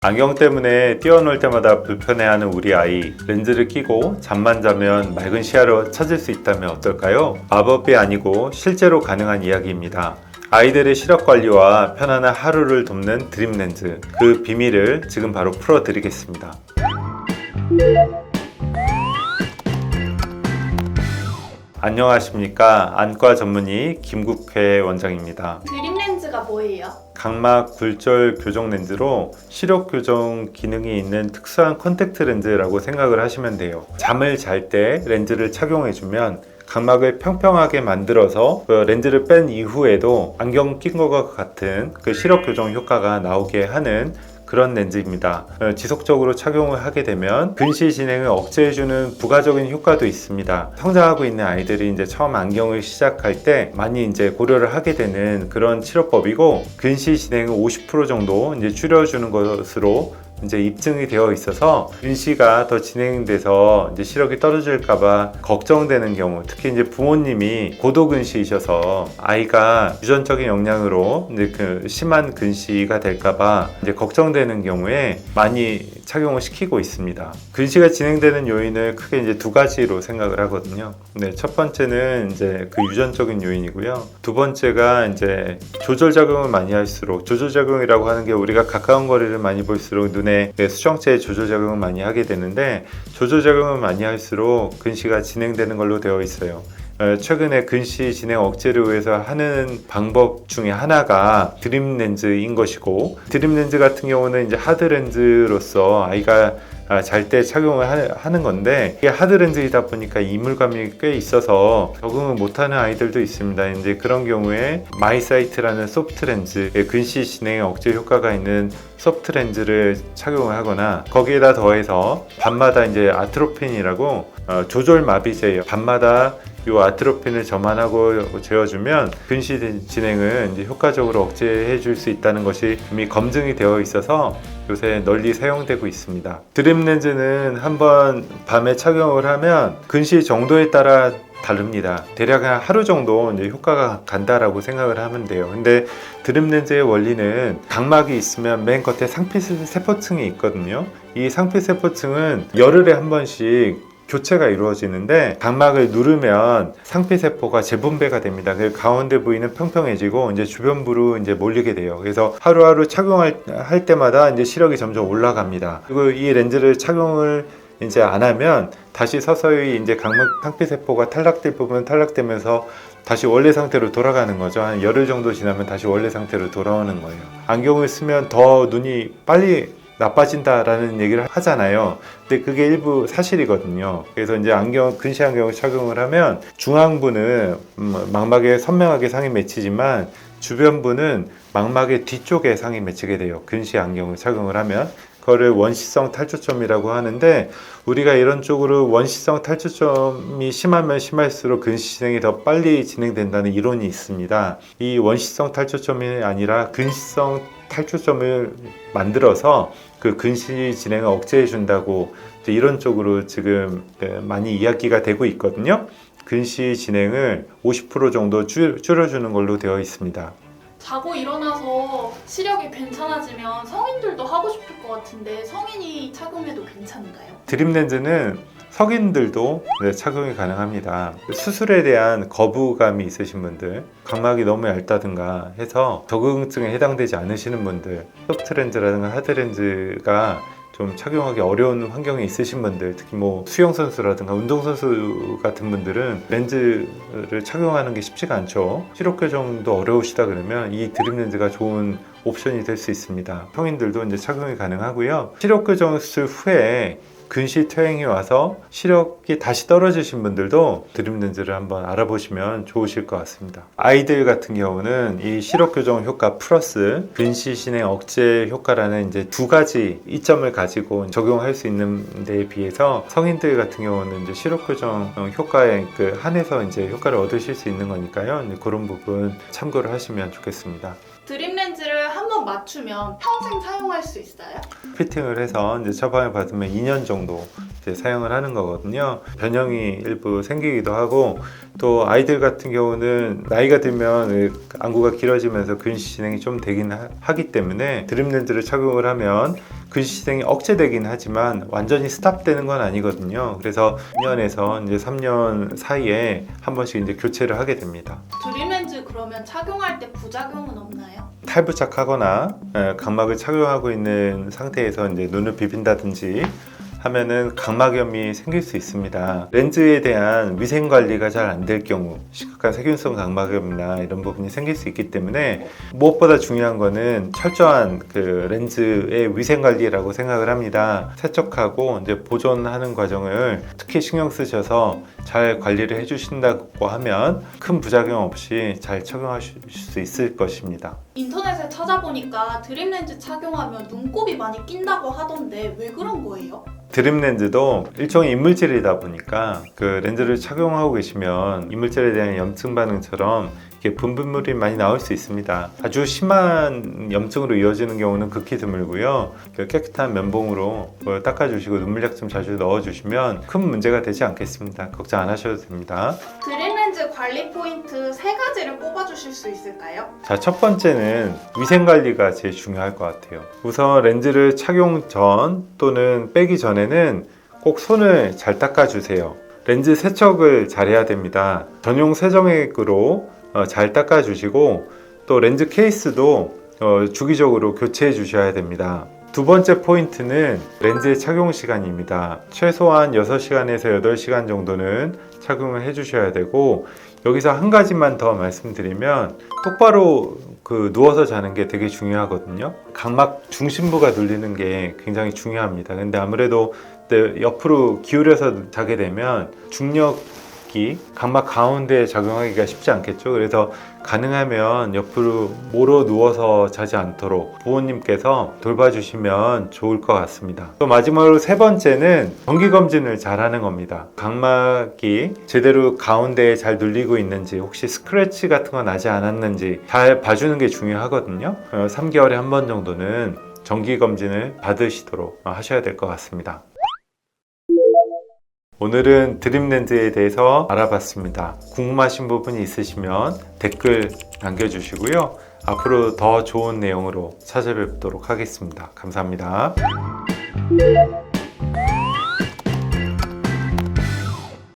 안경 때문에 뛰어놀 때마다 불편해하는 우리 아이, 렌즈를 끼고 잠만 자면 맑은 시야로 찾을 수 있다면 어떨까요? 마법이 아니고 실제로 가능한 이야기입니다. 아이들의 시력 관리와 편안한 하루를 돕는 드림 렌즈, 그 비밀을 지금 바로 풀어드리겠습니다. 안녕하십니까, 안과 전문의 김국회 원장입니다. 드림 렌즈가 뭐예요? 각막 굴절 교정 렌즈로 시력 교정 기능이 있는 특수한 컨택트 렌즈라고 생각을 하시면 돼요. 잠을 잘 때 렌즈를 착용해주면 각막을 평평하게 만들어서 그 렌즈를 뺀 이후에도 안경 낀 것과 같은 그 시력 교정 효과가 나오게 하는 그런 렌즈입니다. 지속적으로 착용을 하게 되면 근시 진행을 억제해주는 부가적인 효과도 있습니다. 성장하고 있는 아이들이 이제 처음 안경을 시작할 때 많이 이제 고려를 하게 되는 그런 치료법이고, 근시 진행을 50% 정도 이제 줄여주는 것으로 이제 입증이 되어 있어서 근시가 더 진행돼서 이제 시력이 떨어질까봐 걱정되는 경우, 특히 이제 부모님이 고도근시이셔서 아이가 유전적인 영향으로 이제 그 심한 근시가 될까봐 이제 걱정되는 경우에 많이 착용을 시키고 있습니다. 근시가 진행되는 요인을 크게 이제 두 가지로 생각을 하거든요. 네, 첫 번째는 이제 그 유전적인 요인이고요. 두 번째가 이제 조절작용을 많이 할수록, 조절작용이라고 하는 게 우리가 가까운 거리를 많이 볼수록 눈에 수정체의 조절작용을 많이 하게 되는데, 조절작용을 많이 할수록 근시가 진행되는 걸로 되어 있어요. 최근에 근시 진행 억제를 위해서 하는 방법 중에 하나가 드림 렌즈인 것이고, 드림 렌즈 같은 경우는 이제 하드 렌즈로서 아이가 잘 때 착용을 하는 건데, 이게 하드 렌즈이다 보니까 이물감이 꽤 있어서 적응을 못하는 아이들도 있습니다. 이제 그런 경우에 마이사이트라는 소프트 렌즈, 근시 진행 억제 효과가 있는 소프트 렌즈를 착용을 하거나, 거기에다 더해서 밤마다 이제 아트로핀이라고 조절 마비제예요. 밤마다 이 아트로핀을 점안하고 재워주면 근시 진행을 이제 효과적으로 억제해 줄 수 있다는 것이 이미 검증이 되어 있어서 요새 널리 사용되고 있습니다. 드림 렌즈는 한번 밤에 착용을 하면 근시 정도에 따라 다릅니다. 대략 한 하루 정도 이제 효과가 간다라고 생각을 하면 돼요. 근데 드림 렌즈의 원리는 각막이 있으면 맨 겉에 상피세포층이 있거든요. 이 상피세포층은 열흘에 한 번씩 교체가 이루어지는데, 각막을 누르면 상피세포가 재분배가 됩니다. 그 가운데 부위는 평평해지고 이제 주변부로 이제 몰리게 돼요. 그래서 하루하루 착용할 때마다 이제 시력이 점점 올라갑니다. 그리고 이 렌즈를 착용을 이제 안 하면 다시 서서히 이제 각막 상피세포가 탈락될 부분 탈락되면서 다시 원래 상태로 돌아가는 거죠. 한 열흘 정도 지나면 다시 원래 상태로 돌아오는 거예요. 안경을 쓰면 더 눈이 빨리 나빠진다라는 얘기를 하잖아요. 근데 그게 일부 사실이거든요. 그래서 이제 근시 안경을 착용을 하면 중앙부는 망막에 선명하게 상이 맺히지만 주변부는 망막의 뒤쪽에 상이 맺히게 돼요. 근시 안경을 착용을 하면. 그거를 원시성 탈초점이라고 하는데, 우리가 이런 쪽으로 원시성 탈초점이 심하면 심할수록 근시 진행이 더 빨리 진행된다는 이론이 있습니다. 이 원시성 탈초점이 아니라 근시성 탈초점을 만들어서 그 근시 진행을 억제해 준다고 이런 쪽으로 지금 많이 이야기가 되고 있거든요. 근시 진행을 50% 정도 줄여주는 걸로 되어 있습니다. 자고 일어나서 시력이 괜찮아지면 성인들도 하고 싶을 것 같은데 성인이 착용해도 괜찮은가요? 드림 렌즈는 성인들도 착용이 가능합니다. 수술에 대한 거부감이 있으신 분들, 각막이 너무 얇다든가 해서 적응증에 해당되지 않으시는 분들, 소프트 렌즈라든가 하드 렌즈가 좀 착용하기 어려운 환경에 있으신 분들, 특히 뭐 수영선수라든가 운동선수 같은 분들은 렌즈를 착용하는 게 쉽지가 않죠. 시력 교정도 어려우시다 그러면 이 드림 렌즈가 좋은 옵션이 될 수 있습니다. 성인들도 이제 착용이 가능하고요. 시력 교정 수술 후에 근시 퇴행이 와서 시력이 다시 떨어지신 분들도 드림 렌즈를 한번 알아보시면 좋으실 것 같습니다. 아이들 같은 경우는 이 시력 교정 효과 플러스 근시 진행 억제 효과라는 이제 두 가지 이점을 가지고 적용할 수 있는 데에 비해서, 성인들 같은 경우는 이제 시력 교정 효과에 한해서 이제 효과를 얻으실 수 있는 거니까요. 이제 그런 부분 참고를 하시면 좋겠습니다. 드림 렌즈를 한번 맞추면 평생 사용할 수 있어요? 피팅을 해서 이제 처방을 받으면 2년 정도 이제 사용을 하는 거거든요. 변형이 일부 생기기도 하고, 또 아이들 같은 경우는 나이가 들면 안구가 길어지면서 근시 진행이 좀 되긴 하기 때문에 드림 렌즈를 착용을 하면 근시생이 억제되긴 하지만 완전히 스탑되는 건 아니거든요. 그래서 2년에서 이제 3년 사이에 한 번씩 이제 교체를 하게 됩니다. 드림렌즈 그러면 착용할 때 부작용은 없나요? 탈부착하거나 각막을 착용하고 있는 상태에서 이제 눈을 비빈다든지 하면은 각막염이 생길 수 있습니다. 렌즈에 대한 위생 관리가 잘 안 될 경우 심각한 세균성 각막염이나 이런 부분이 생길 수 있기 때문에 무엇보다 중요한 거는 철저한 그 렌즈의 위생 관리라고 생각을 합니다. 세척하고 이제 보존하는 과정을 특히 신경 쓰셔서 잘 관리를 해주신다고 하면 큰 부작용 없이 잘 착용하실 수 있을 것입니다. 인터넷에 찾아보니까 드림렌즈 착용하면 눈곱이 많이 낀다고 하던데 왜 그런 거예요? 드림 렌즈도 일종의 이물질이다 보니까 그 렌즈를 착용하고 계시면 이물질에 대한 염증 반응처럼 이렇게 분비물이 많이 나올 수 있습니다. 아주 심한 염증으로 이어지는 경우는 극히 드물고요. 깨끗한 면봉으로 그걸 닦아주시고 눈물약 좀 자주 넣어주시면 큰 문제가 되지 않겠습니다. 걱정 안 하셔도 됩니다. 드림렌즈 관리 포인트 3가지를 꼽아주실 수 있을까요? 자, 첫 번째는 위생 관리가 제일 중요할 것 같아요. 우선 렌즈를 착용 전 또는 빼기 전에는 꼭 손을 잘 닦아주세요. 렌즈 세척을 잘 해야 됩니다. 전용 세정액으로 잘 닦아주시고 또 렌즈 케이스도 주기적으로 교체해 주셔야 됩니다. 두 번째 포인트는 렌즈의 착용 시간입니다. 최소한 6시간에서 8시간 정도는 착용을 해 주셔야 되고, 여기서 한 가지만 더 말씀드리면 똑바로 누워서 자는 게 되게 중요하거든요. 각막 중심부가 눌리는 게 굉장히 중요합니다. 근데 아무래도 옆으로 기울여서 자게 되면 중력이 각막 가운데에 작용하기가 쉽지 않겠죠. 그래서 가능하면 옆으로 모로 누워서 자지 않도록 부모님께서 돌봐주시면 좋을 것 같습니다. 또 마지막으로 세 번째는 정기검진을 잘 하는 겁니다. 각막이 제대로 가운데에 잘 눌리고 있는지, 혹시 스크래치 같은 거 나지 않았는지 잘 봐주는 게 중요하거든요. 3개월에 한 번 정도는 정기검진을 받으시도록 하셔야 될 것 같습니다. 오늘은 드림렌즈에 대해서 알아봤습니다. 궁금하신 부분이 있으시면 댓글 남겨주시고요. 앞으로 더 좋은 내용으로 찾아뵙도록 하겠습니다. 감사합니다.